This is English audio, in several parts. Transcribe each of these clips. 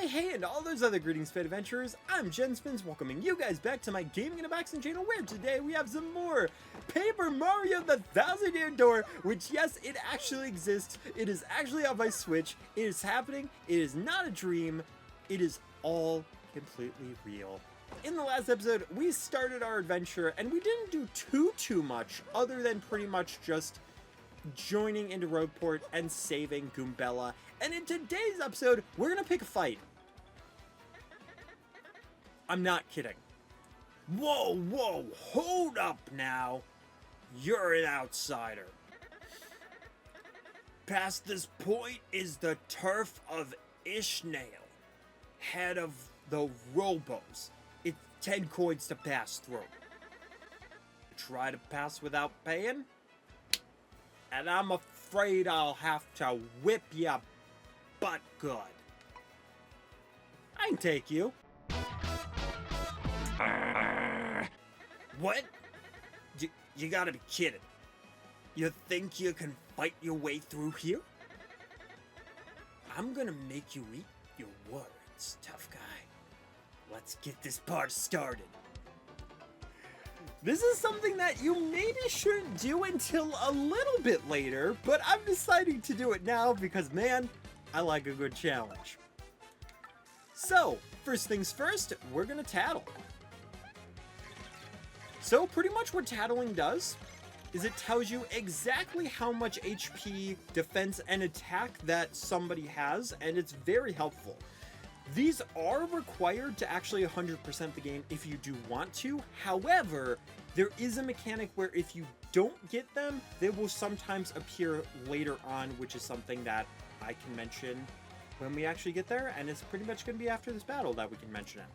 Hey, and all those other greetings, Fed Adventurers. I'm JenSpins, welcoming you guys back to my Gaming in a Boxing channel, where today we have some more Paper Mario the Thousand Year Door, which, yes, it actually exists. It is actually on my Switch. It is happening. It is not a dream. It is all completely real. In the last episode, we started our adventure, and we didn't do too much, other than pretty much just joining into Roadport and saving Goombella. And in today's episode, we're gonna pick a fight. I'm not kidding. Whoa, hold up now. You're an outsider. Past this point is the turf of Ishnael, head of the Robos. It's 10 coins to pass through. Try to pass without paying? And I'm afraid I'll have to whip ya butt good. I can take you. What? You gotta be kidding. You think you can fight your way through here? I'm gonna make you eat your words, tough guy. Let's get this part started. This is something that you maybe shouldn't do until a little bit later, but I'm deciding to do it now because, man, I like a good challenge. So, first things first, we're gonna tattle. So, pretty much what tattling does is it tells you exactly how much HP, defense, and attack that somebody has, and it's very helpful. These are required to actually 100% the game if you do want to. However, there is a mechanic where if you don't get them, they will sometimes appear later on, which is something that I can mention when we actually get there, and it's pretty much going to be after this battle that we can mention it.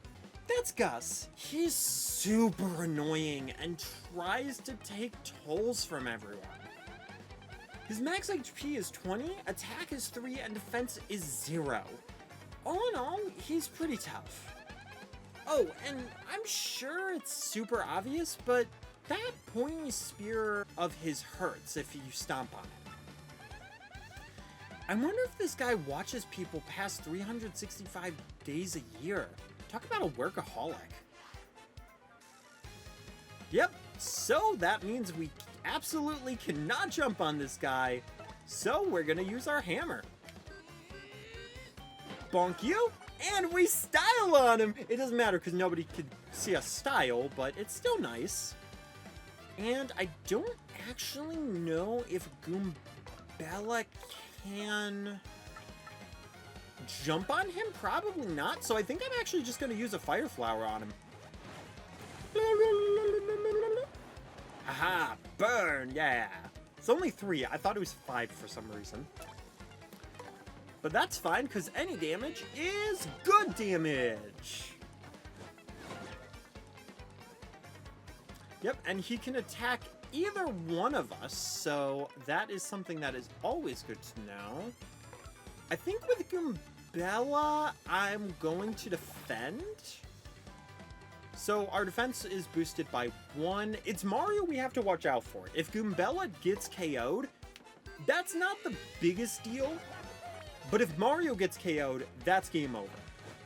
That's Gus. He's super annoying and tries to take tolls from everyone. His max HP is 20, attack is 3, and defense is 0. All in all, he's pretty tough. Oh, and I'm sure it's super obvious, but that pointy spear of his hurts if you stomp on it. I wonder if this guy watches people past 365 days a year. Talk about a workaholic. Yep, so that means we absolutely cannot jump on this guy, so we're gonna use our hammer. Bonk you, and we style on him. It doesn't matter because nobody could see us style, but it's still nice. And I don't actually know if Goombella can jump on him. Probably not. So I think I'm actually just going to use a fire flower on him. Aha! Burn! Yeah. It's only 3. I thought it was 5 for some reason. But that's fine, because any damage is good damage. Yep, and he can attack either one of us, so that is something that is always good to know. I think with Goombella, I'm going to defend. So our defense is boosted by 1. It's Mario we have to watch out for. If Goombella gets KO'd, that's not the biggest deal. But if Mario gets KO'd, that's game over.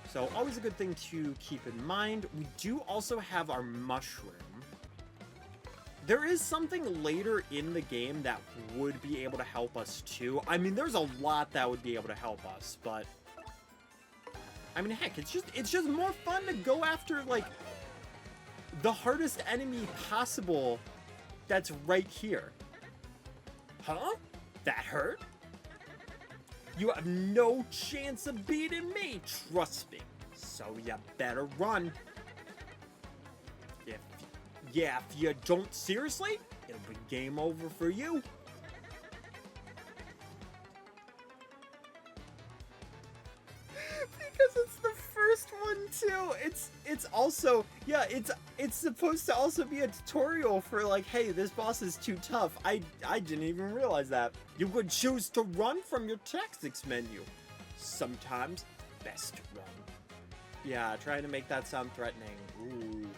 So always a good thing to keep in mind. We do also have our mushroom. There is something later in the game that would be able to help us too. I mean, there's a lot that would be able to help us, but I mean, heck, it's just more fun to go after like the hardest enemy possible that's right here. Huh? That hurt? You have no chance of beating me, trust me. So you better run. If you don't seriously, it'll be game over for you. Because it's the first one too. It's also, yeah, it's supposed to also be a tutorial for like, hey, this boss is too tough. I didn't even realize that. You could choose to run from your tactics menu. Sometimes best to run. Yeah, trying to make that sound threatening. Ooh.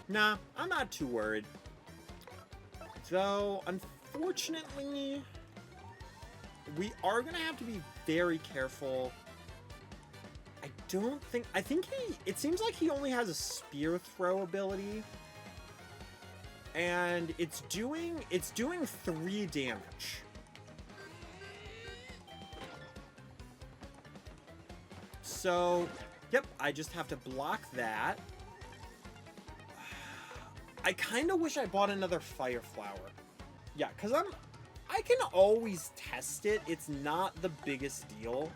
Nah, I'm not too worried. Though, unfortunately, we are gonna have to be very careful. I don't think... I think it seems like he only has a spear throw ability. And it's doing 3 damage. So, yep, I just have to block that. I kind of wish I bought another Fire Flower. Yeah, because I can always test it. It's not the biggest deal.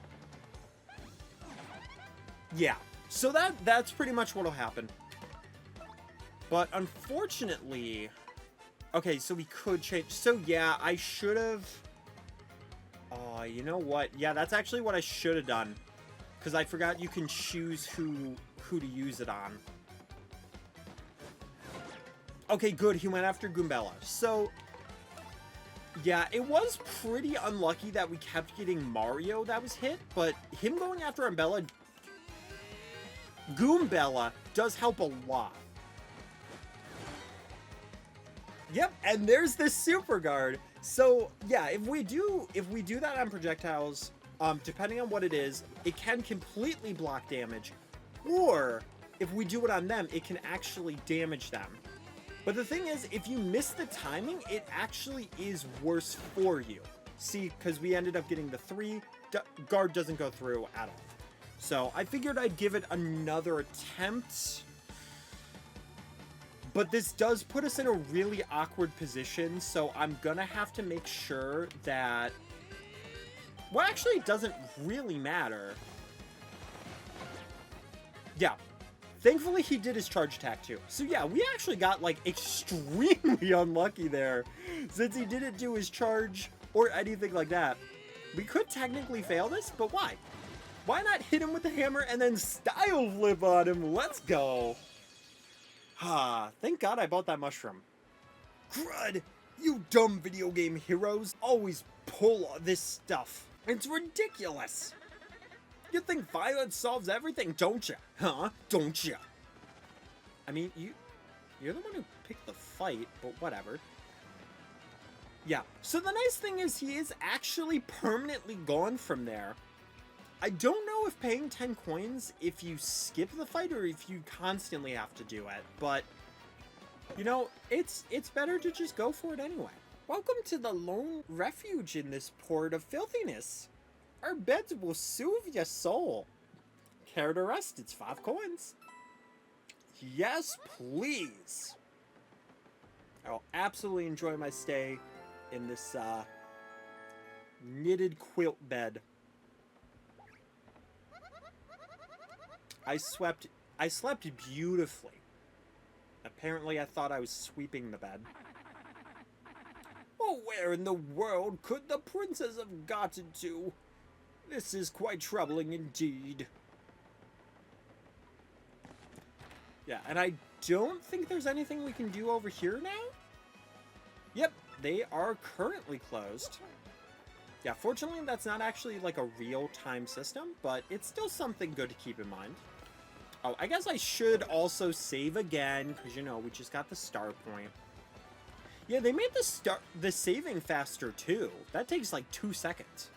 Yeah, so that's pretty much what'll happen. But unfortunately... Okay, so we could change... So yeah, I should have... Oh, you know what? Yeah, that's actually what I should have done. Because I forgot you can choose who to use it on. Okay, good. He went after Goombella. So, yeah, it was pretty unlucky that we kept getting Mario that was hit. But him going after Goombella does help a lot. Yep, and there's the Super Guard. So, yeah, if we do that on projectiles, depending on what it is, it can completely block damage. Or, if we do it on them, it can actually damage them. But the thing is, if you miss the timing, it actually is worse for you. See, because we ended up getting the 3, guard doesn't go through at all. So, I figured I'd give it another attempt. But this does put us in a really awkward position, so I'm gonna have to make sure that... Well, actually, it doesn't really matter. Yeah. Thankfully, he did his charge attack, too. So, yeah, we actually got, like, extremely unlucky there. Since he didn't do his charge or anything like that. We could technically fail this, but why? Why not hit him with the hammer and then style flip on him? Let's go. Ah, thank God I bought that mushroom. Crud! You dumb video game heroes always pull this stuff. It's ridiculous. You think violence solves everything, don't you? Huh? Don't you? I mean, you're the one who picked the fight, but whatever. Yeah, so the nice thing is he is actually permanently gone from there. I don't know if paying 10 coins if you skip the fight or if you constantly have to do it, but you know, it's better to just go for it anyway. Welcome to the lone refuge in this port of filthiness. Our beds will soothe your soul. Care to rest? It's 5 coins. Yes, please. I'll absolutely enjoy my stay in this knitted quilt bed. I slept beautifully. Apparently, I thought I was sweeping the bed. Oh, where in the world could the princess have gotten to? This is quite troubling indeed. Yeah, and I don't think there's anything we can do over here now? Yep, they are currently closed. Yeah, fortunately, that's not actually like a real-time system, but it's still something good to keep in mind. Oh, I guess I should also save again, because, you know, we just got the star point. Yeah, they made the saving faster, too. That takes, like, 2 seconds.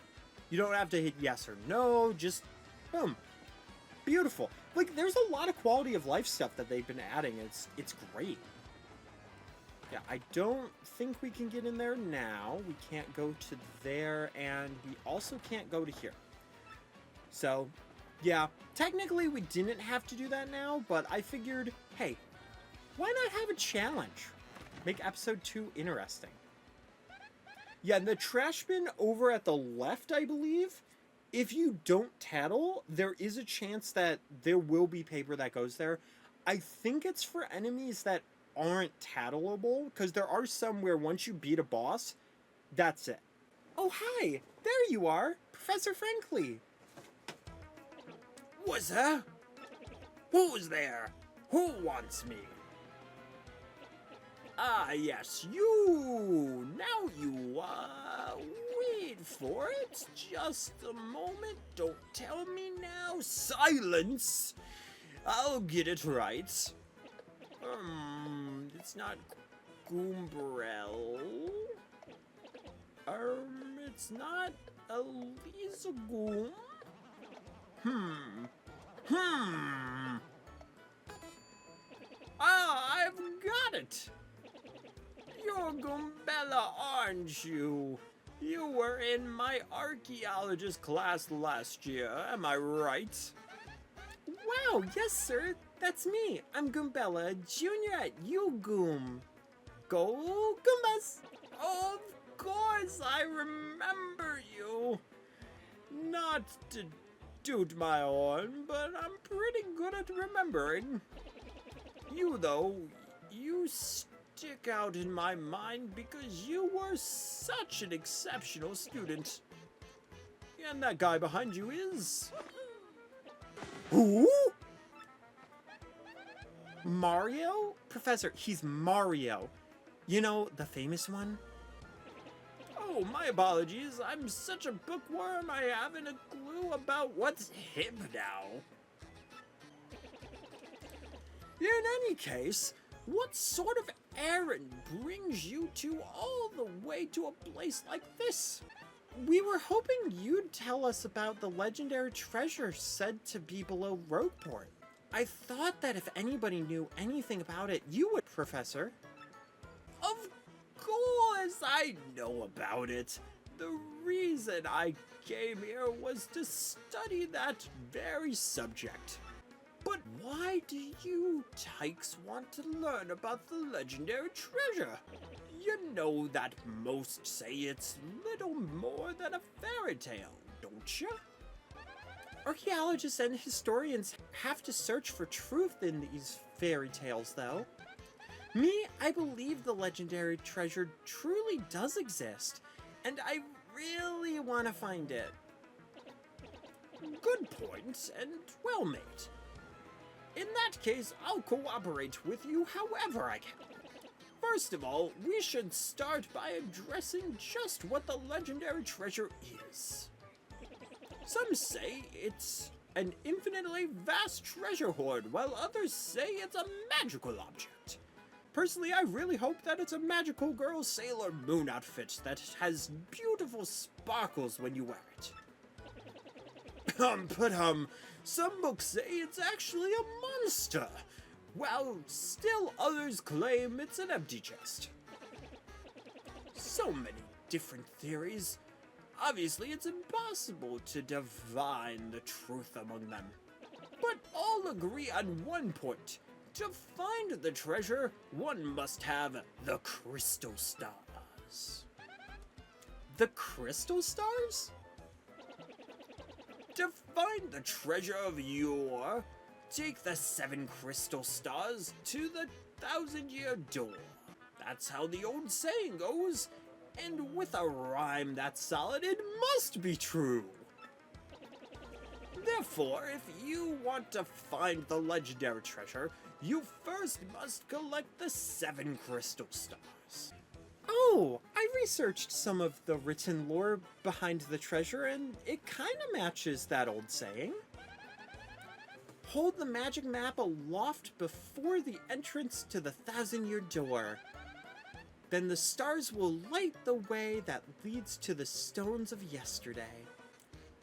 You don't have to hit yes or no, just, boom. Beautiful. Like, there's a lot of quality of life stuff that they've been adding. It's great. Yeah, I don't think we can get in there now. We can't go to there, and we also can't go to here. So, yeah, technically we didn't have to do that now, but I figured, hey, why not have a challenge? Make episode 2 interesting. Yeah, and the trash bin over at the left, I believe, if you don't tattle, there is a chance that there will be paper that goes there. I think it's for enemies that aren't tattleable, because there are some where once you beat a boss, that's it. Oh, hi! There you are! Professor Frankly! What's that? Who's there? Who wants me? Ah, yes, you! Now you, wait for it. Just a moment. Don't tell me now. Silence! I'll get it right. It's not Goombrel. It's not Elisa Goom. Hmm. Ah, I've got it. You're Goombella, aren't you? You were in my archaeologist class last year, am I right? Wow, yes sir, that's me. I'm Goombella, junior at UGoom. Go Goombas! Of course, I remember you. Not to toot my horn, but I'm pretty good at remembering. You, though, you stick out in my mind because you were such an exceptional student. And that guy behind you is... Who? Mario? Professor, he's Mario. You know, the famous one? Oh, my apologies. I'm such a bookworm, I haven't a clue about what's hip now. In any case, what sort of errand brings you two all the way to a place like this? We were hoping you'd tell us about the legendary treasure said to be below Rogueport. I thought that if anybody knew anything about it, you would, Professor. Of course I know about it. The reason I came here was to study that very subject. But why do you tykes want to learn about the legendary treasure? You know that most say it's little more than a fairy tale, don't you? Archaeologists and historians have to search for truth in these fairy tales, though. Me, I believe the legendary treasure truly does exist, and I really want to find it. Good point, and well made. In that case, I'll cooperate with you however I can. First of all, we should start by addressing just what the legendary treasure is. Some say it's an infinitely vast treasure hoard, while others say it's a magical object. Personally, I really hope that it's a magical girl Sailor Moon outfit that has beautiful sparkles when you wear it. Some books say it's actually a monster, while still others claim it's an empty chest. So many different theories. Obviously, it's impossible to divine the truth among them. But all agree on one point. To find the treasure, one must have the crystal stars. The crystal stars? To find the treasure of yore, take the 7 crystal stars to the 1,000-year door. That's how the old saying goes, and with a rhyme that's solid, it must be true. Therefore, if you want to find the legendary treasure, you first must collect the 7 crystal stars. Oh, I researched some of the written lore behind the treasure, and it kinda matches that old saying. Hold the magic map aloft before the entrance to the 1,000-year door. Then the stars will light the way that leads to the stones of yesterday.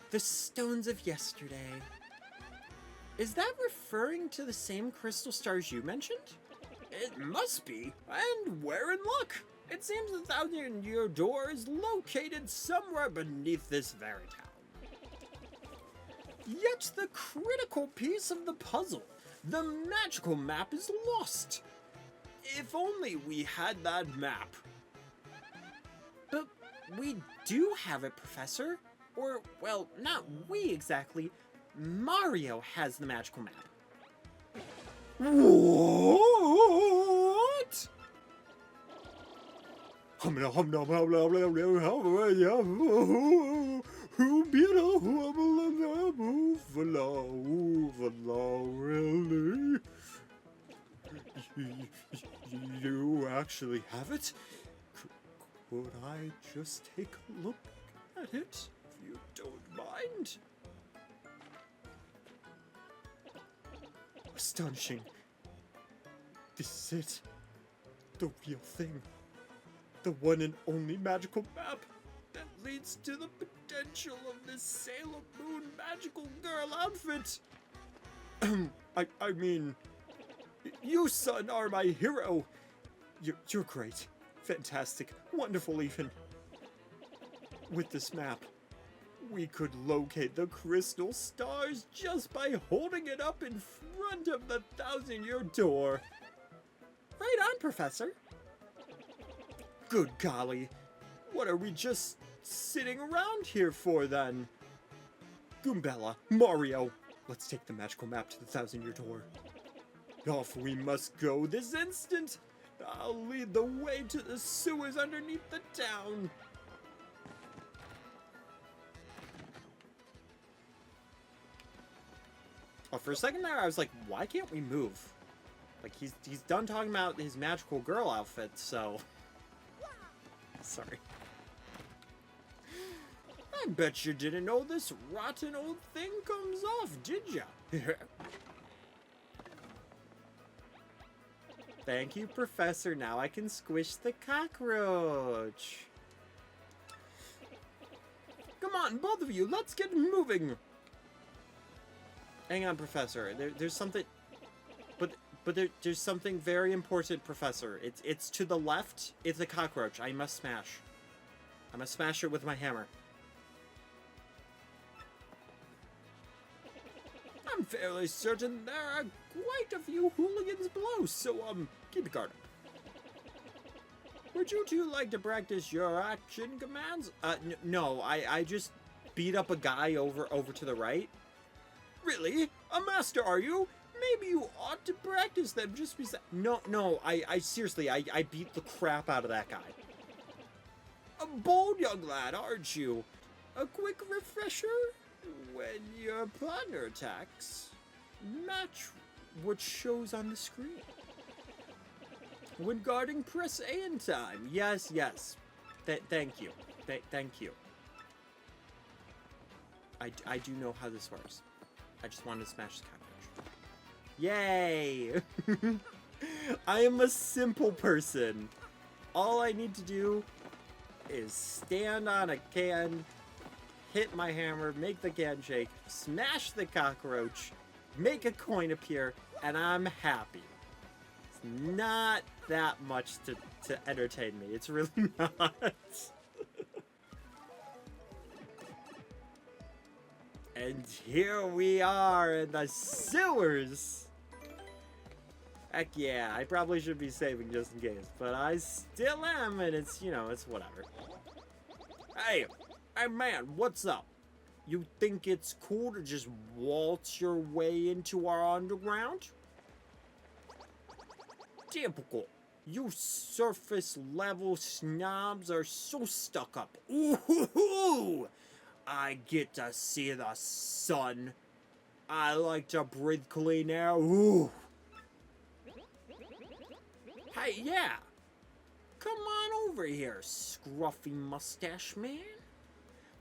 The stones of yesterday. Is that referring to the same crystal stars you mentioned? It must be, and we're in luck. It seems the 1,000-year door is located somewhere beneath this very town. Yet the critical piece of the puzzle, the magical map, is lost. If only we had that map. But we do have it, Professor. Or, well, not we exactly. Mario has the magical map. What? Really? You actually have it? Could I just take a look at it, if you don't mind? Astonishing. This is it. The real thing. The one and only magical map that leads to the potential of this Sailor Moon magical girl outfit. I mean, you, son, are my hero. You're great. Fantastic. Wonderful, even. With this map, we could locate the crystal stars just by holding it up in front of the 1,000-year door. Right on, Professor. Good golly. What are we just sitting around here for, then? Goombella, Mario, let's take the magical map to the 1,000-year door. Off we must go this instant. I'll lead the way to the sewers underneath the town. Oh, for a second there, I was like, why can't we move? Like, he's done talking about his magical girl outfit, so... Sorry. I bet you didn't know this rotten old thing comes off, did ya? Thank you, Professor. Now I can squish the cockroach. Come on, both of you, let's get moving. Hang on, Professor. There's something... But there's something very important, Professor. It's to the left. It's a cockroach. I must smash. I must smash it with my hammer. I'm fairly certain there are quite a few hooligans below, so, keep it guarded. Would you two like to practice your action commands? No, I just beat up a guy over to the right. Really? A master, are you? Maybe you ought to practice them just beside... No, I seriously, I beat the crap out of that guy. A bold young lad, aren't you? A quick refresher? When your partner attacks, match what shows on the screen. When guarding, press A in time. Yes. Thank you. Thank you. I do know how this works. I just wanted to smash the cockroach. Yay! I am a simple person. All I need to do is stand on a can, hit my hammer, make the can shake, smash the cockroach, make a coin appear, and I'm happy. It's not that much to entertain me. It's really not. And here we are in the sewers. Heck yeah, I probably should be saving just in case, but I still am, and it's, you know, it's whatever. Hey man, what's up? You think it's cool to just waltz your way into our underground? Typical. You surface level snobs are so stuck up. Ooh, I get to see the sun. I like to breathe clean air. Ooh. Hey, yeah. Come on over here, scruffy mustache man.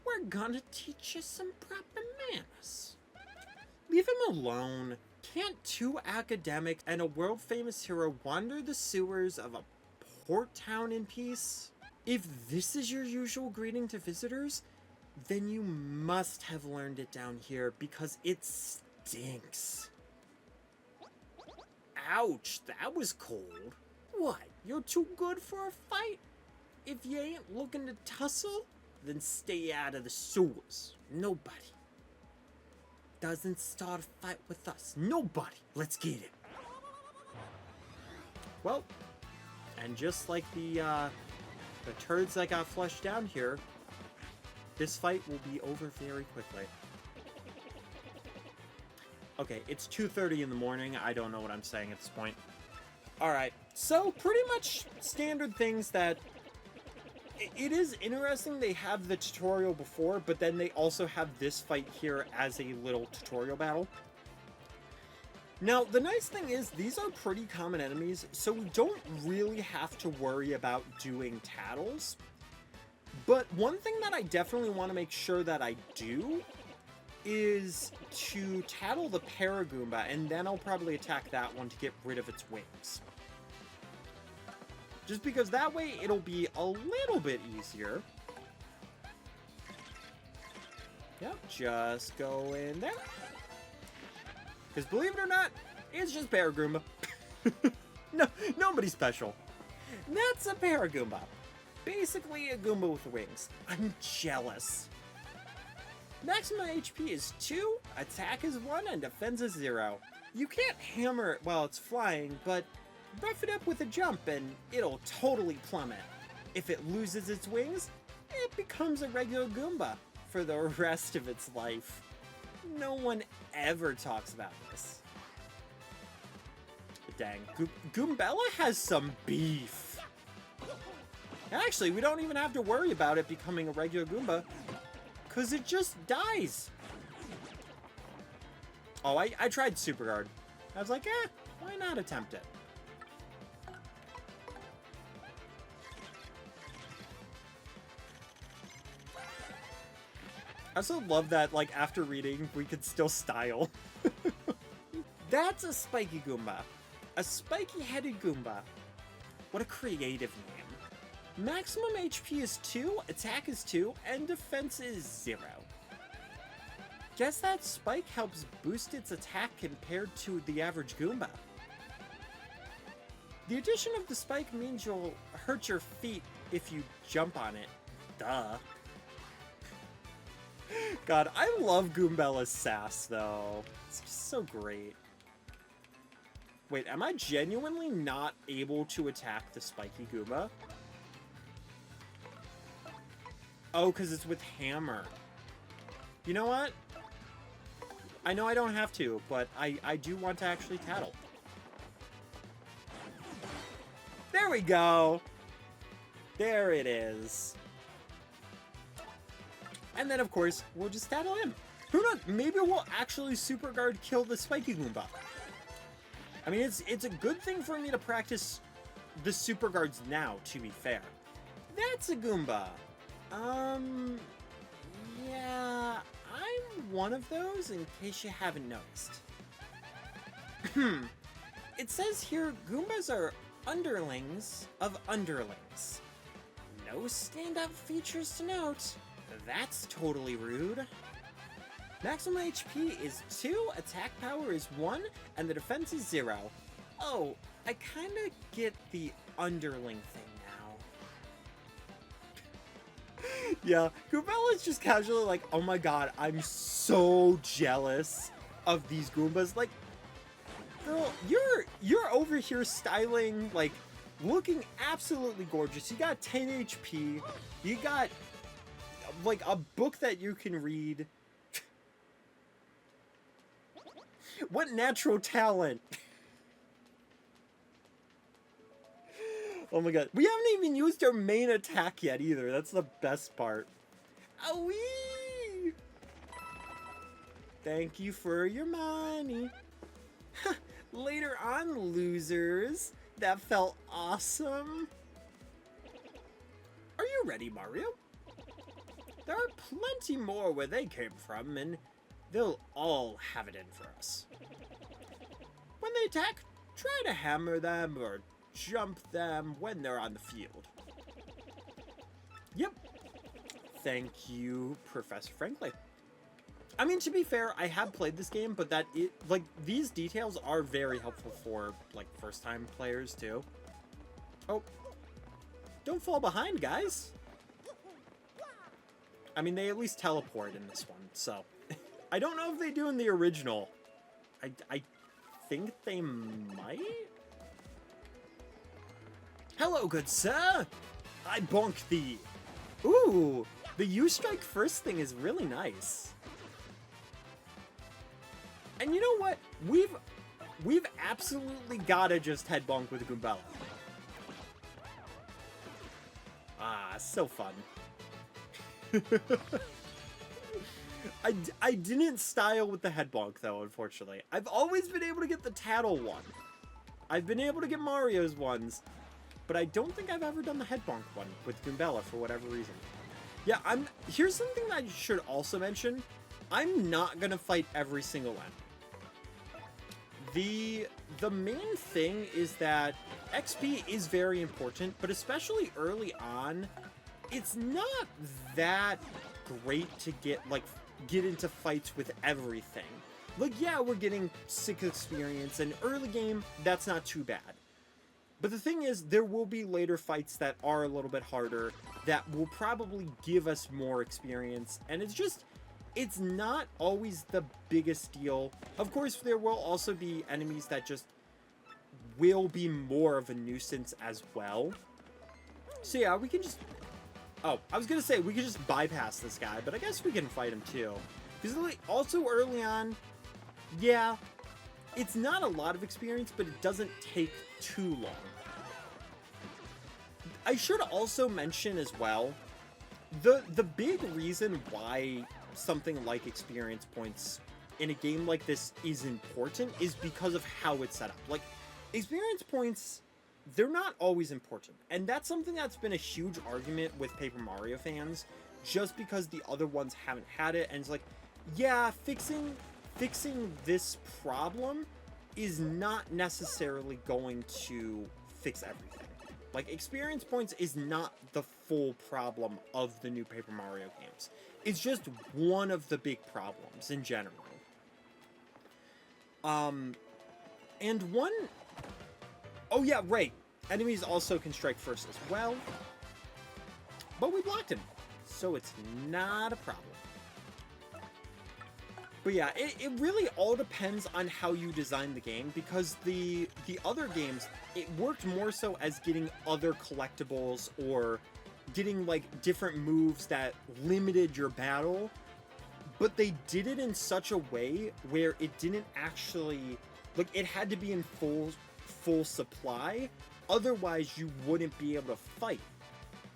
We're gonna teach you some proper manners. Leave him alone. Can't two academics and a world-famous hero wander the sewers of a port town in peace? If this is your usual greeting to visitors, then you must have learned it down here because it stinks. Ouch, that was cold. What, you're too good for a fight? If you ain't looking to tussle, then stay out of the sewers. Nobody doesn't start a fight with us. Nobody. Let's get it. Well, and just like the turds that got flushed down here, this fight will be over very quickly. Okay, it's 2:30 in the morning. I don't know what I'm saying at this point. Alright, so pretty much standard things that... It is interesting they have the tutorial before, but then they also have this fight here as a little tutorial battle. Now, the nice thing is, these are pretty common enemies, so we don't really have to worry about doing tattles. But one thing that I definitely want to make sure that I do is to tattle the Paragoomba, and then I'll probably attack that one to get rid of its wings. Just because that way it'll be a little bit easier. Yep, just go in there. Because believe it or not, it's just Paragoomba. No, nobody special. That's a Paragoomba. Basically a Goomba with wings. I'm jealous. Maximum HP is 2, attack is 1, and defense is 0. You can't hammer it while it's flying, but rough it up with a jump and it'll totally plummet. If it loses its wings, it becomes a regular Goomba for the rest of its life. No one ever talks about this. Dang, Goombella has some beef. Actually, we don't even have to worry about it becoming a regular Goomba, because it just dies. Oh, I tried Super Guard. I was like, why not attempt it? I also love that, like, after reading, we could still style. That's a spiky Goomba. A spiky-headed Goomba. What a creative name. Maximum HP is 2, attack is 2, and defense is 0. Guess that spike helps boost its attack compared to the average Goomba. The addition of the spike means you'll hurt your feet if you jump on it. Duh. God, I love Goombella's sass, though. It's just so great. Wait, am I genuinely not able to attack the spiky Goomba? Oh, because it's with hammer. You know what? I know I don't have to, but I do want to actually tattle. There we go! There it is. And then, of course, we'll just tattle him. Who knows? Maybe we'll actually Super Guard kill the spiky Goomba. I mean, it's a good thing for me to practice the Super Guards now, to be fair. That's a Goomba. Yeah, I'm one of those, in case you haven't noticed. It says here, Goombas are underlings of underlings. No standout features to note. That's totally rude. Maximum HP is 2, attack power is 1, and the defense is 0. Oh, I kinda get the underling thing now. Yeah, Goombella is just casually like, oh my god, I'm so jealous of these Goombas. Like, girl, you're over here styling, like, looking absolutely gorgeous. You got 10 HP, you got, like, a book that you can read. What natural talent! Oh my god. We haven't even used our main attack yet either. That's the best part. Awee! Thank you for your money. Later on, losers. That felt awesome. Are you ready, Mario? There are plenty more where they came from, and they'll all have it in for us. When they attack, try to hammer them or jump them when they're on the field. Yep. Thank you, Professor Frankly. I mean, to be fair, I have played this game, but these details are very helpful for, like, first-time players, too. Oh. Don't fall behind, guys. I mean, they at least teleport in this one, so. I don't know if they do in the original. I think they might? Hello, good sir! I bonk thee! Ooh, the U-strike first thing is really nice. And you know what? We've absolutely gotta just head bonk with Goombella. Ah, so fun. I didn't style with the head bonk, though, unfortunately. I've always been able to get the Tattle one. I've been able to get Mario's ones, but I don't think I've ever done the head bonk one with Goombella for whatever reason. Yeah, here's something that I should also mention. I'm not gonna fight every single one. The main thing is that XP is very important, but especially early on, it's not that great to get into fights with everything. Like, yeah, we're getting 6 experience, and early game, that's not too bad. But the thing is, there will be later fights that are a little bit harder, that will probably give us more experience, and it's not always the biggest deal. Of course, there will also be enemies that just will be more of a nuisance as well. So yeah, we can just... Oh, I was gonna say, we could just bypass this guy, but I guess we can fight him too. Because also early on, yeah, it's not a lot of experience, but it doesn't take too long. I should also mention as well, the big reason why something like experience points in a game like this is important is because of how it's set up. Like, experience points, they're not always important. And that's something that's been a huge argument with Paper Mario fans, just because the other ones haven't had it. And it's like, yeah, fixing this problem is not necessarily going to fix everything. Like, experience points is not the full problem of the new Paper Mario games. It's just one of the big problems in general. And one... Oh yeah, right. Enemies also can strike first as well. But we blocked him, so it's not a problem. But yeah, it really all depends on how you design the game, because the other games, it worked more so as getting other collectibles or getting like different moves that limited your battle, but they did it in such a way where it didn't actually, like, it had to be in full supply, otherwise you wouldn't be able to fight,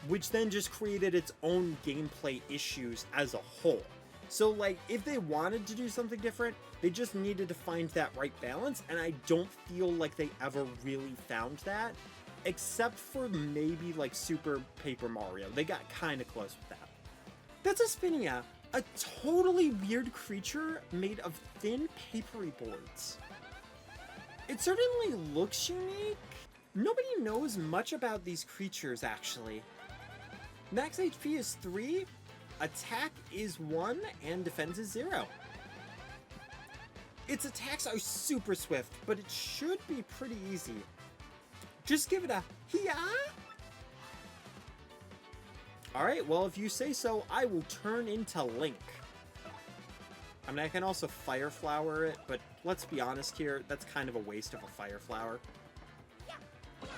which then just created its own gameplay issues as a whole. So, like, if they wanted to do something different, they just needed to find that right balance, and I don't feel like they ever really found that, except for maybe, like, Super Paper Mario. They got kind of close with that. That's a Spinia, a totally weird creature made of thin papery boards. It certainly looks unique. Nobody knows much about these creatures, actually. Max HP is 3, attack is 1, and defense is 0. Its attacks are super swift, but it should be pretty easy. Just give it a hiya! Alright, well, if you say so, I will turn into Link. I mean, I can also Fire Flower it, but let's be honest here, that's kind of a waste of a Fire Flower.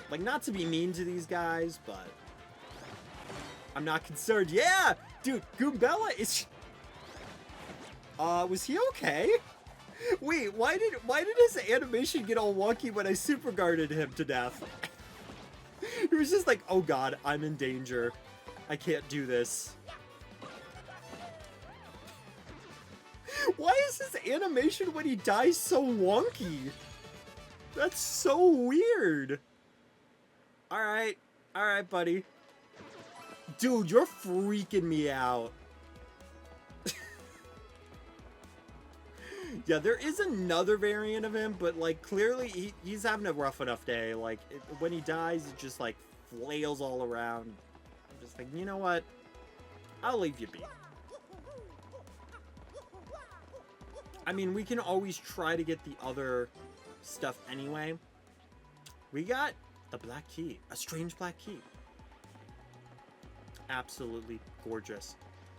Like, not to be mean to these guys, but I'm not concerned. Yeah! Dude, Goombella is... was he okay? Wait, why did his animation get all wonky when I super guarded him to death? He was just like, oh god, I'm in danger. I can't do this. Why is his animation when he dies so wonky? That's so weird. Alright, buddy. Dude, you're freaking me out. Yeah, there is another variant of him, but, like, clearly he's having a rough enough day. Like, when he dies, it just, like, flails all around. I'm just like, you know what? I'll leave you be. I mean, we can always try to get the other stuff anyway. We got the black key. A strange black key. Absolutely gorgeous.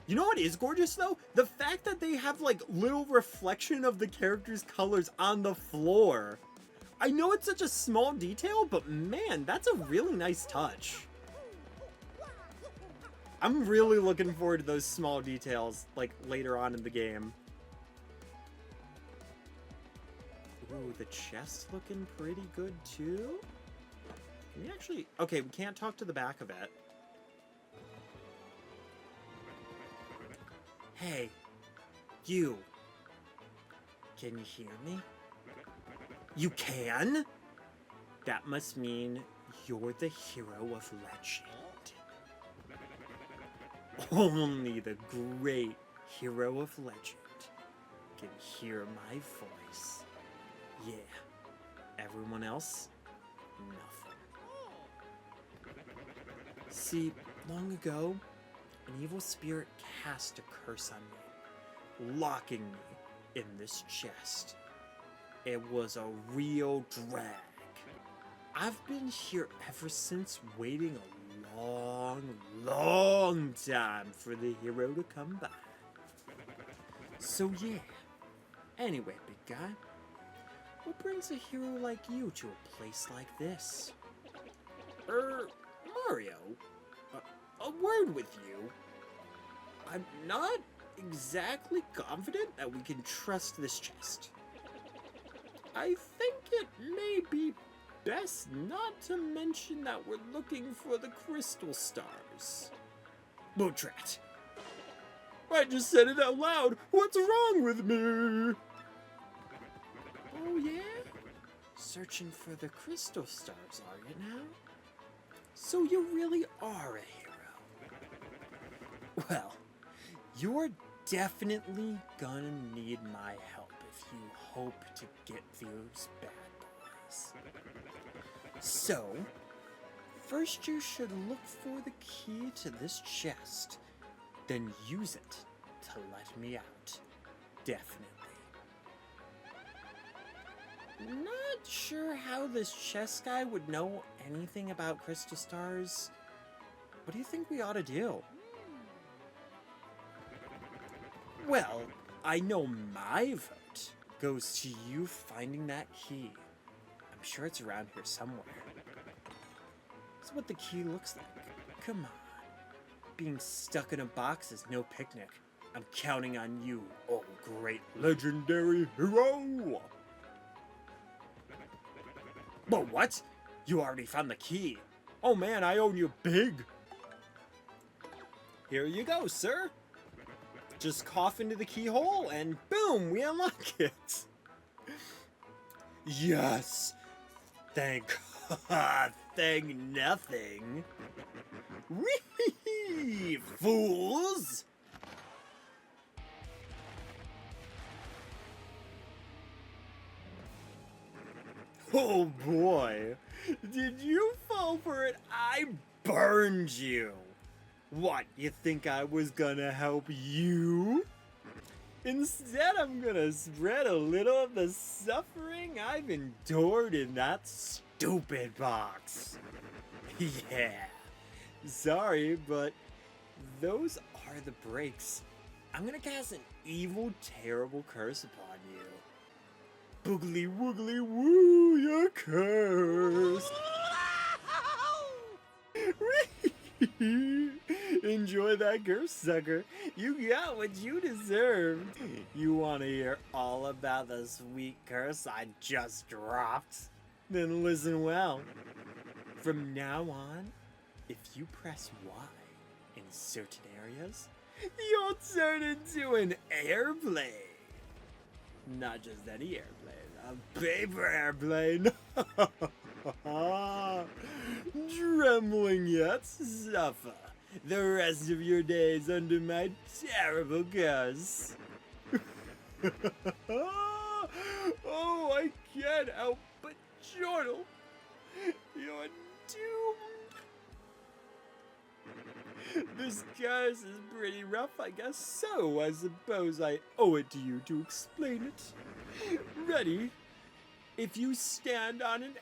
You know what is gorgeous, though? The fact that they have, like, little reflection of the characters' colors on the floor. I know it's such a small detail, but man, that's a really nice touch. I'm really looking forward to those small details, like, later on in the game. Ooh, the chest's looking pretty good, too. Can we actually... Okay, we can't talk to the back of it. Hey, you. Can you hear me? You can? That must mean you're the hero of legend. Only the great hero of legend can hear my voice. Yeah. Everyone else? Nothing. See, long ago, an evil spirit cast a curse on me, locking me in this chest. It was a real drag. I've been here ever since, waiting a long time for the hero to come by. So yeah, anyway, big guy, what brings a hero like you to a place like this? Mario, a word with you. I'm not exactly confident that we can trust this chest. I think it may be best not to mention that we're looking for the crystal stars. Bootrat. I just said it out loud. What's wrong with me? Oh yeah? Searching for the crystal stars, are you now? So you really are a hero. Well, you're definitely gonna need my help if you hope to get those bad boys. So, first you should look for the key to this chest, then use it to let me out. Definitely. Not sure how this chess guy would know anything about crystal stars. What do you think we ought to do? Well, I know my vote goes to you finding that key. I'm sure it's around here somewhere. That's what the key looks like. Come on. Being stuck in a box is no picnic. I'm counting on you, oh great legendary hero! But what? You already found the key. Oh man, I owe you big. Here you go, sir. Just cough into the keyhole and boom, we unlock it. Yes. Thank nothing. Whee! Fools! Oh boy, did you fall for it? I burned you. What, you think I was gonna help you? Instead, I'm gonna spread a little of the suffering I've endured in that stupid box. Yeah, sorry, but those are the breaks. I'm gonna cast an evil, terrible curse upon you. Boogly woogly woo, you're cursed. Enjoy that curse, sucker. You got what you deserved. You want to hear all about the sweet curse I just dropped? Then listen well. From now on, if you press Y in certain areas, you'll turn into an airplane. Not just any airplane, a paper airplane. Trembling yet suffer the rest of your days under my terrible curse. Oh, I can't help but chortle. You're doomed. This curse is pretty rough, I guess, so I suppose I owe it to you to explain it. Ready? If you stand on an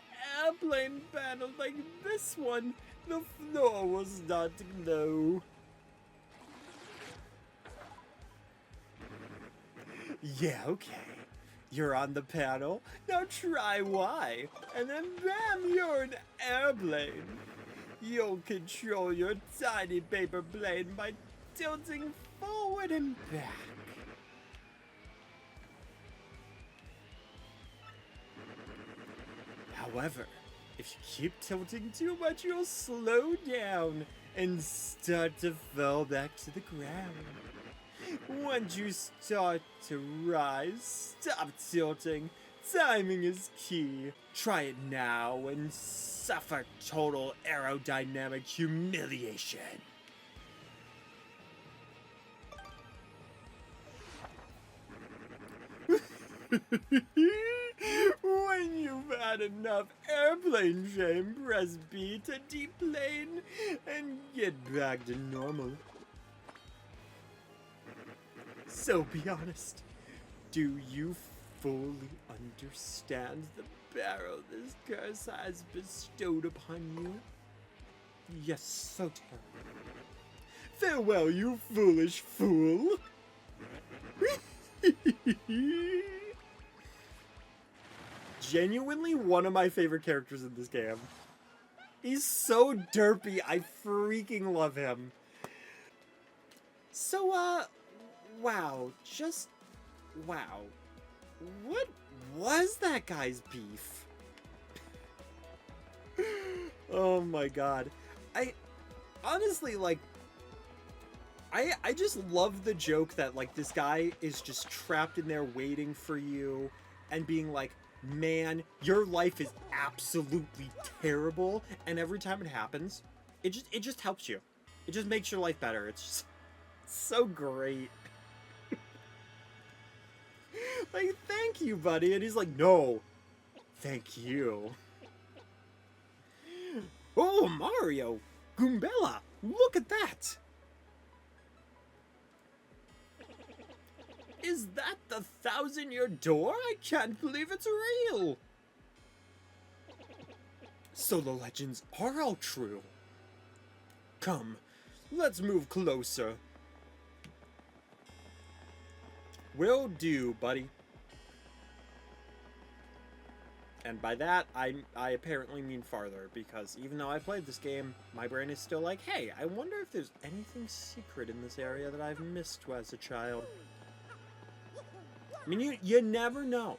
airplane panel like this one, the floor will start to glow. Yeah, okay. You're on the panel. Now try Y, and then bam, you're an airplane. You'll control your tiny paper plane by tilting forward and back. However, if you keep tilting too much, you'll slow down and start to fall back to the ground. Once you start to rise, stop tilting. Timing is key. Try it now and suffer total aerodynamic humiliation. When you've had enough airplane shame, press B to deplane and get back to normal. So be honest, Do you fully understand the peril this curse has bestowed upon you? Yes, so terrible. Farewell, you foolish fool! Genuinely one of my favorite characters in this game. He's so derpy, I freaking love him. So, wow, just, wow. What was that guy's beef? Oh my god. Honestly, like, I just love the joke that, like, this guy is just trapped in there waiting for you and being like, man, your life is absolutely terrible, and every time it happens, it just helps you. It just makes your life better. It's just so great. Like, thank you, buddy. And he's like, no, thank you. Oh, Mario! Goombella! Look at that! Is that the 1,000-year door? I can't believe it's real! So the legends are all true. Come, let's move closer. Will do, buddy. And by that, I apparently mean farther, because even though I played this game, my brain is still like, hey, I wonder if there's anything secret in this area that I've missed as a child. I mean, you never know.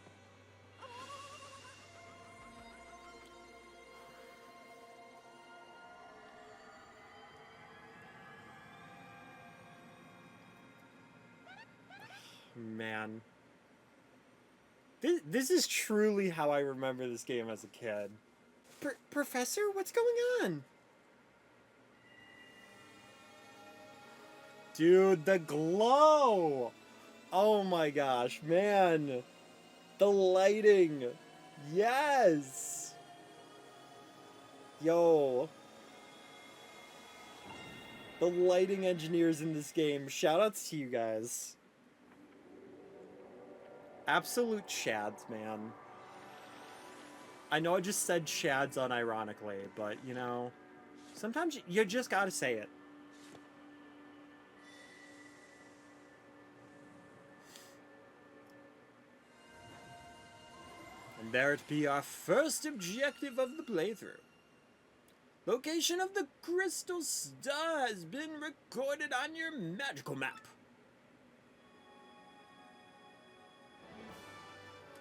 Man. This is truly how I remember this game as a kid. Professor, what's going on? Dude, the glow! Oh my gosh, man. The lighting. Yes! Yo. The lighting engineers in this game, shoutouts to you guys. Absolute chads, man. I know I just said chads unironically, but, you know, sometimes you just gotta say it. And there it be, our first objective of the playthrough. Location of the crystal star has been recorded on your magical map.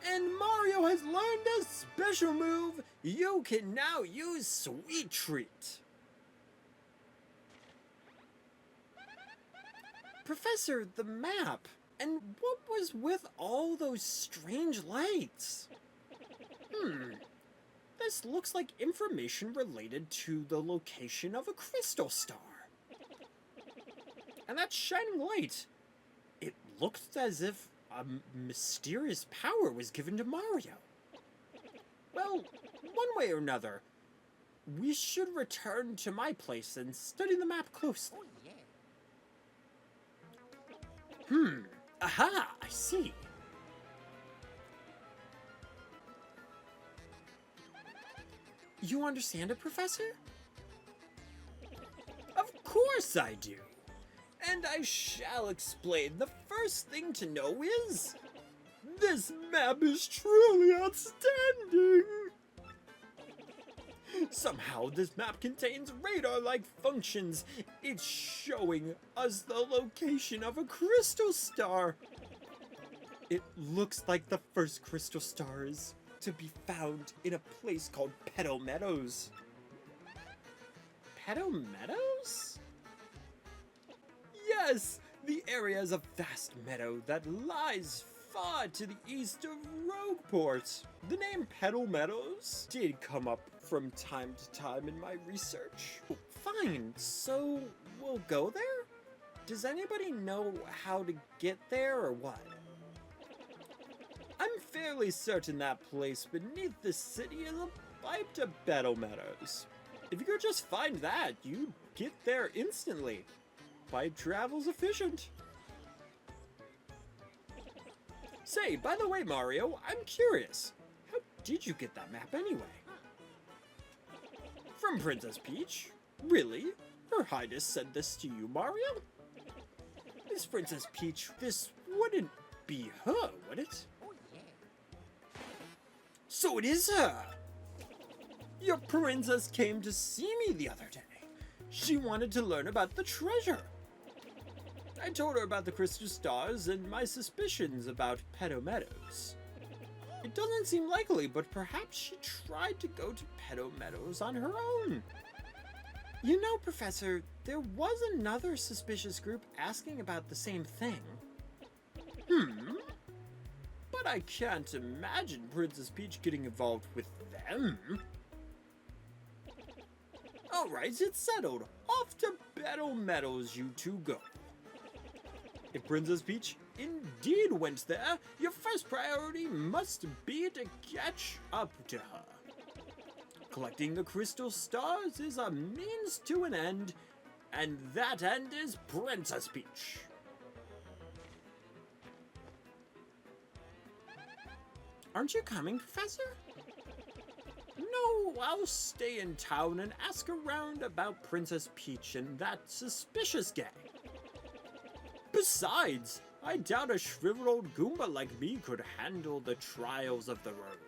And Mario has learned a special move you can now use, Sweet Treat. Professor, the map. And what was with all those strange lights? This looks like information related to the location of a crystal star. And that shining light, it looks as if a mysterious power was given to Mario. Well, one way or another, we should return to my place and study the map closely. Aha, I see. You understand it, Professor? Of course I do. And I shall explain. The first thing to know is, this map is truly outstanding. Somehow this map contains radar-like functions. It's showing us the location of a crystal star. It looks like the first crystal star is to be found in a place called Petal Meadows. Petal Meadows? Yes, the area is a vast meadow that lies far to the east of Rogueport. The name Petal Meadows did come up from time to time in my research. Fine, so we'll go there? Does anybody know how to get there or what? I'm fairly certain that place beneath the city is a pipe to Petal Meadows. If you could just find that, you'd get there instantly. Pipe travel's efficient. Say, by the way, Mario, I'm curious. How did you get that map anyway? From Princess Peach? Really? Her Highness said this to you, Mario? Miss Princess Peach, this wouldn't be her, would it? So it is her! Your princess came to see me the other day. She wanted to learn about the treasure. I told her about the crystal stars and my suspicions about Pedo Meadows. It doesn't seem likely, but perhaps she tried to go to Pedo Meadows on her own. You know, Professor, there was another suspicious group asking about the same thing. But I can't imagine Princess Peach getting involved with them. Alright, it's settled. Off to Pedo Meadows you two go. If Princess Peach indeed went there, your first priority must be to catch up to her. Collecting the crystal stars is a means to an end, and that end is Princess Peach. Aren't you coming, Professor? No, I'll stay in town and ask around about Princess Peach and that suspicious gang. Besides, I doubt a shriveled old Goomba like me could handle the trials of the road.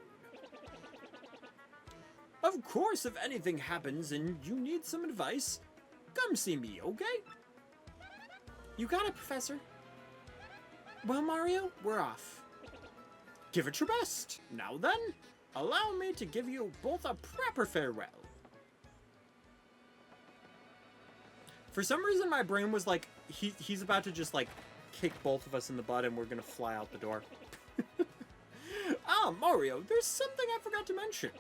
Of course, if anything happens and you need some advice, come see me, okay? You got it, Professor. Well, Mario, we're off. Give it your best. Now then, allow me to give you both a proper farewell. For some reason, my brain was like, he's about to just, like, kick both of us in the butt and we're gonna fly out the door. Ah, Mario, there's something I forgot to mention.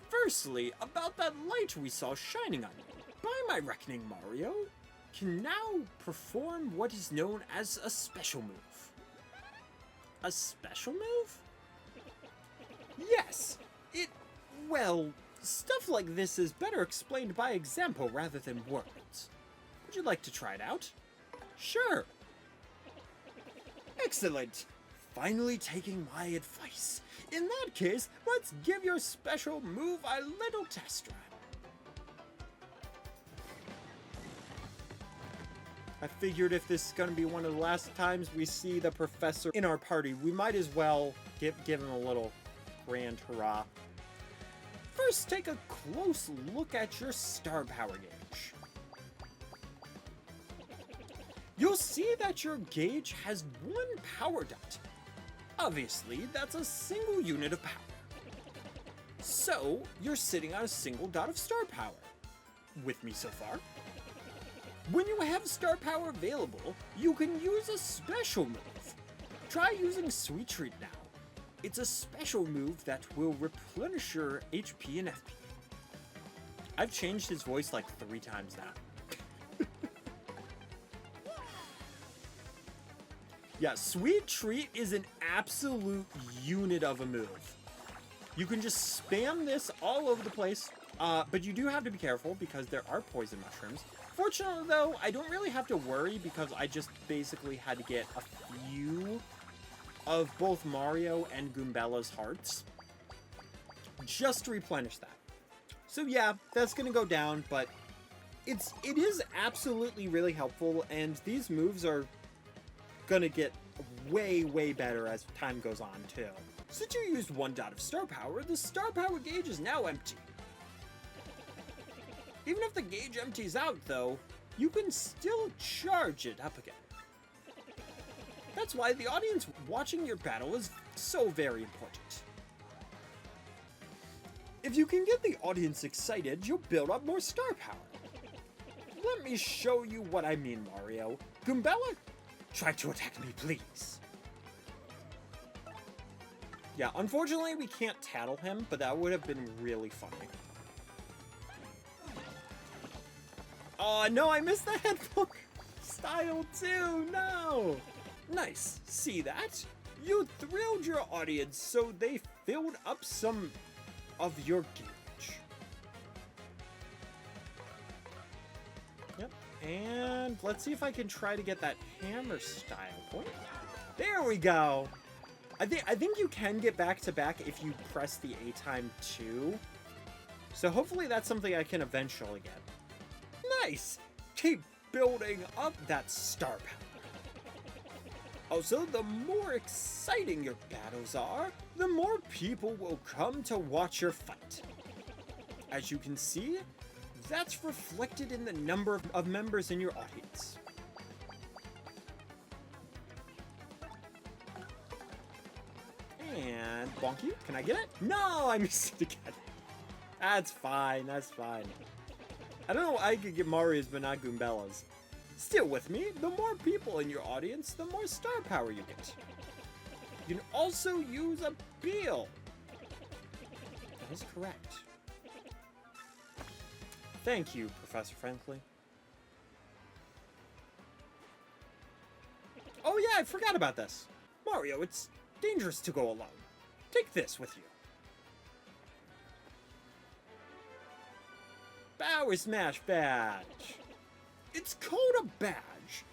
Firstly, about that light we saw shining on you. By my reckoning, Mario can now perform what is known as a special move. A special move? Yes, well, stuff like this is better explained by example rather than words. Would you like to try it out? Sure. Excellent. Finally taking my advice. In that case, let's give your special move a little test run. I figured if this is going to be one of the last times we see the professor in our party, we might as well give him a little grand hurrah. First, take a close look at your star power gauge. You'll see that your gauge has one power dot. Obviously, that's a single unit of power. So, you're sitting on a single dot of star power. With me so far? When you have star power available, you can use a special move. Try using Sweet Treat now. It's a special move that will replenish your HP and FP. I've changed his voice like 3 times now. Yeah, Sweet Treat is an absolute unit of a move. You can just spam this all over the place, but you do have to be careful because there are poison mushrooms. Fortunately, though, I don't really have to worry because I just basically had to get a few of both Mario and Goombella's hearts just to replenish that. So yeah, that's gonna go down, but it is absolutely really helpful, and these moves are gonna get way, way better as time goes on, too. Since you used 1 dot of star power, the star power gauge is now empty. Even if the gauge empties out, though, you can still charge it up again. That's why the audience watching your battle is so very important. If you can get the audience excited, you'll build up more star power. Let me show you what I mean, Mario. Goombella, try to attack me, please. Yeah, unfortunately, we can't tattle him, but that would have been really funny. Oh, no, I missed the headphone style, too. No. Nice. See that? You thrilled your audience, so they filled up some of your gauge. Yep. And let's see if I can try to get that hammer style point. There we go. I think you can get back to back if you press the A time too. So hopefully that's something I can eventually get. Nice! Keep building up that star power. Also, the more exciting your battles are, the more people will come to watch your fight. As you can see, that's reflected in the number of members in your audience. And bonk you. Can I get it? No, I missed it again. That's fine. That's fine. I don't know why I could get Mario's but not Goombella's. Still with me, the more people in your audience, the more star power you get. You can also use a Beal. That is correct. Thank you, Professor Franklin. Oh yeah, I forgot about this. Mario, it's dangerous to go alone. Take this with you. Power Smash Badge. It's called a badge,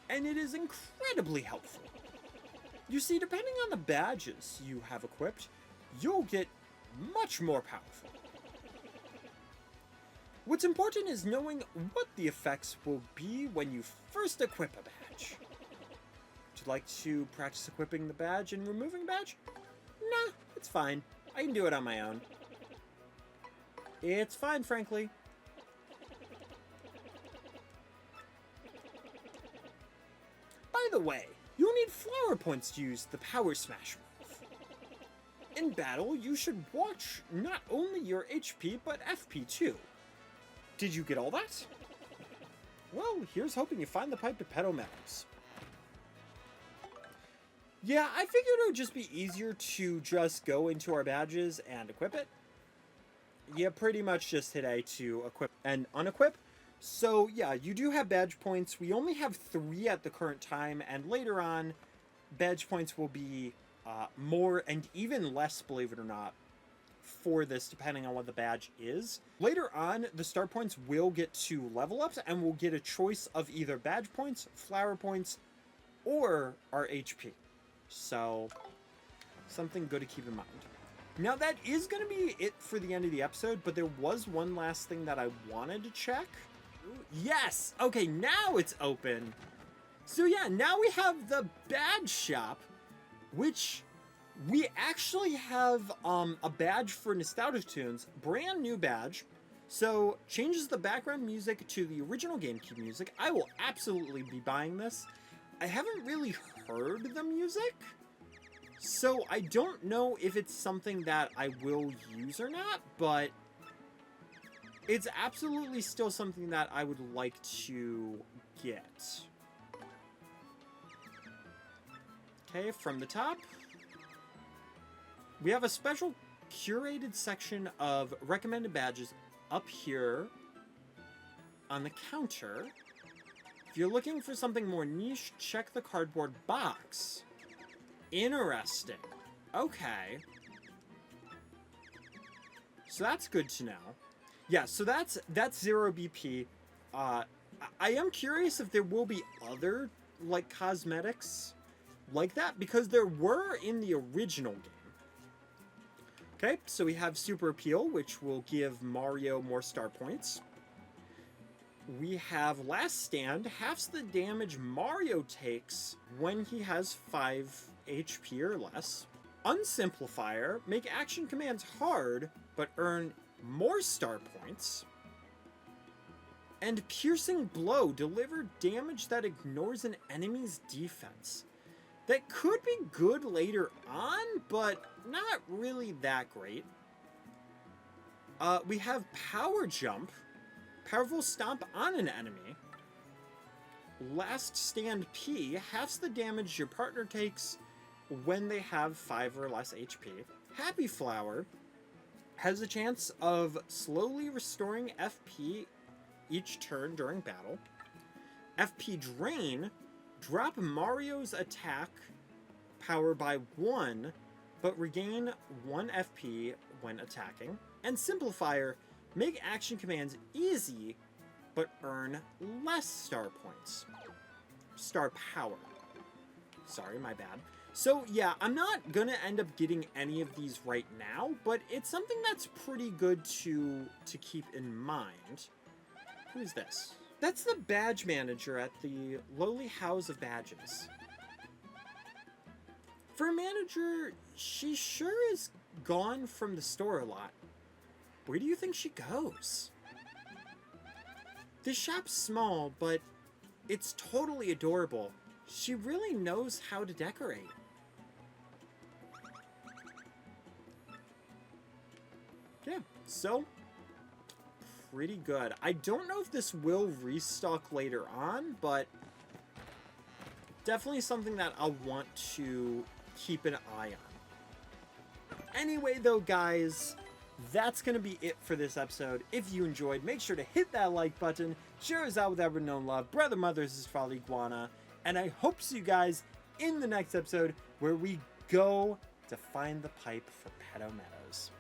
and it is incredibly helpful. You see, depending on the badges you have equipped, you'll get much more powerful. What's important is knowing what the effects will be when you first equip a badge. Would you like to practice equipping the badge and removing a badge? Nah, it's fine. I can do it on my own. It's fine, frankly. By the way, you'll need flower points to use the Power Smash move. In battle, you should watch not only your HP, but FP too. Did you get all that? Well, here's hoping you find the pipe to Petal Meadows. Yeah, I figured it would just be easier to just go into our badges and equip it. Yeah, pretty much just hit A to equip and unequip. So yeah, you do have badge points. We only have 3 at the current time, and later on, badge points will be more and even less, believe it or not, for this, depending on what the badge is. Later on, the star points will get to level ups, and we'll get a choice of either badge points, flower points, or our HP. So, something good to keep in mind. Now, that is going to be it for the end of the episode, but there was one last thing that I wanted to check. Yes! Okay, now it's open. So yeah, now we have the badge shop, which we actually have a badge for Nostalgia Tunes, brand new badge. So changes the background music to the original GameCube music. I will absolutely be buying this. I haven't really heard the music, so I don't know if it's something that I will use or not, but it's absolutely still something that I would like to get. Okay, from the top, we have a special curated section of recommended badges up here on the counter. If you're looking for something more niche, check the cardboard box. Interesting. Okay. So that's good to know. Yeah, so that's 0 BP. I am curious if there will be other, like, cosmetics like that, because there were in the original game. Okay, so we have Super Appeal, which will give Mario more star points. We have Last Stand, halves the damage Mario takes when he has 5 HP or less. Unsimplifier, make action commands hard, but earn more star points. And Piercing Blow, deliver damage that ignores an enemy's defense. That could be good later on, but not really that great. We have Power Jump, powerful stomp on an enemy. Last Stand P, halves the damage your partner takes when they have 5 or less HP. Happy Flower has a chance of slowly restoring FP each turn during battle. FP Drain, drop Mario's attack power by 1, but regain 1 FP when attacking. And Simplifier, make action commands easy, but earn less star points. Star power. Sorry, my bad. So yeah, I'm not gonna end up getting any of these right now, but it's something that's pretty good to keep in mind. Who is this? That's the badge manager at the lowly house of badges. For a manager, she sure is gone from the store a lot. Where do you think she goes? This shop's small, but it's totally adorable. She really knows how to decorate. Yeah, so pretty good. I don't know if this will restock later on, but definitely something that I'll want to keep an eye on. Anyway, though, guys, that's going to be it for this episode. If you enjoyed, make sure to hit that like button, share us out with everyone known love, brother, mother, sister, father, iguana, and I hope to see you guys in the next episode where we go to find the pipe for Pedo Meadows.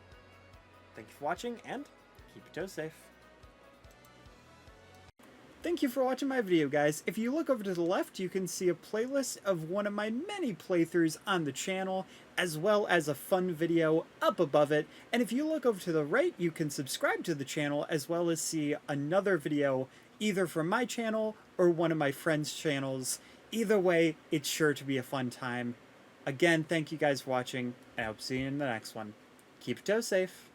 Thank you for watching, and keep your toes safe. Thank you for watching my video, guys. If you look over to the left, you can see a playlist of one of my many playthroughs on the channel, as well as a fun video up above it. And if you look over to the right, you can subscribe to the channel, as well as see another video, either from my channel or one of my friends' channels. Either way, it's sure to be a fun time. Again, thank you guys for watching, and I hope to see you in the next one. Keep your toes safe.